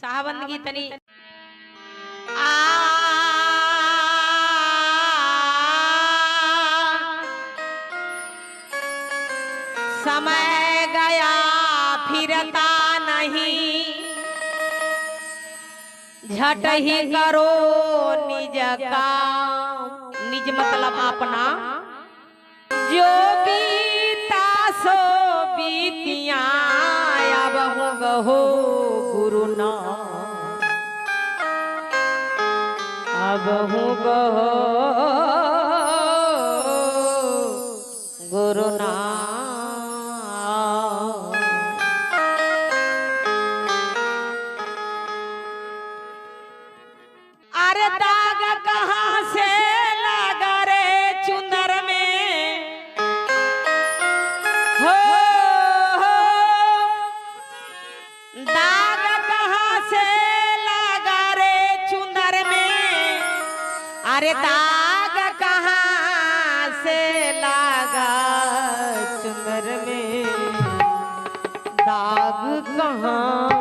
साहबंदगी तनी समय गया फिरता नहीं, झट ही करो निज काम। निज मतलब अपना, जो बीता सो बीतिया, अब हो गहो गुरु नाम, अब हो गहो गुरु नाम। अरे दाग कहाँ से लगा रे चुंदर में, हो दाग कहाँ से लगा रे चुंदर में, अरे दाग कहाँ से लगा चुंदर में, दाग कहाँ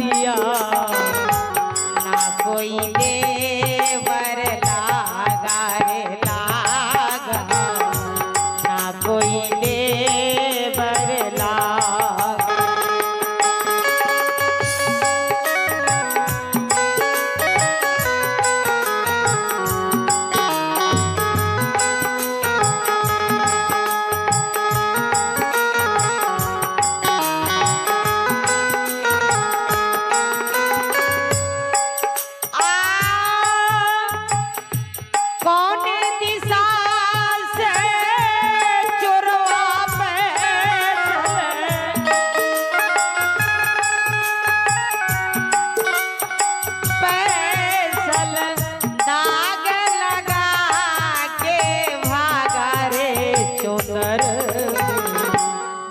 बतिया ना कोई देवर लागा रे लागा ना कोई देवर लागा।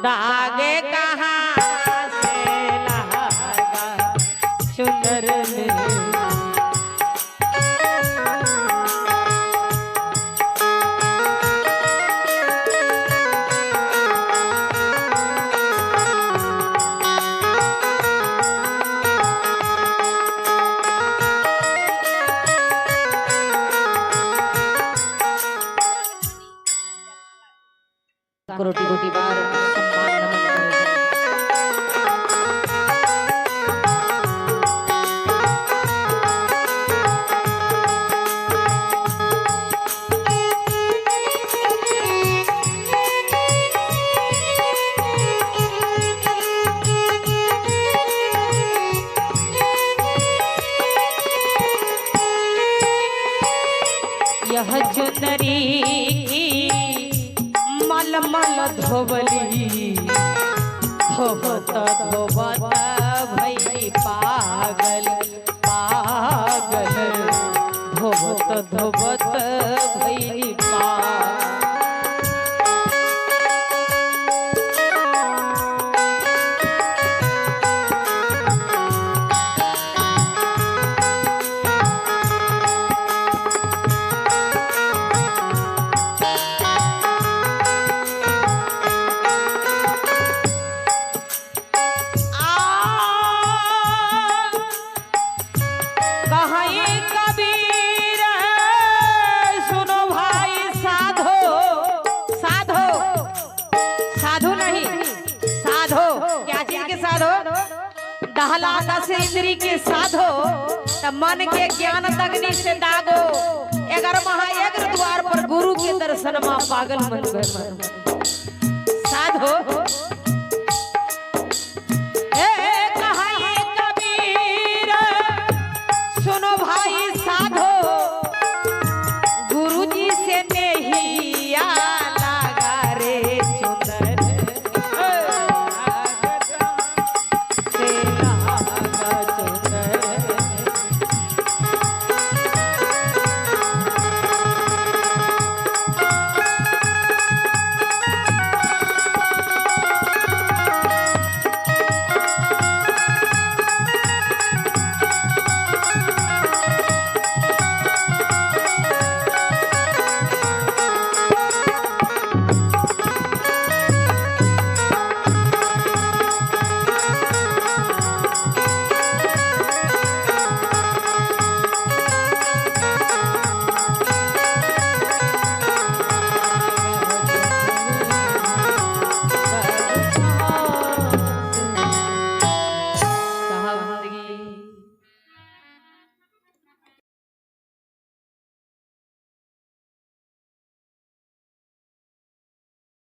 दागे कहाँ से लगा चुनर में कोटि कोटि बार सम्मान नमन यह चुनरी मलमल धोबली धोबत धोबत भई पागल पागल धोबत धोबत भई पागल। दहला दस इंद्री के साधो त मन के ज्ञान तगनी से दागो एगर महा एगर द्वार पर गुरु के दर्शन में पागल मन साधो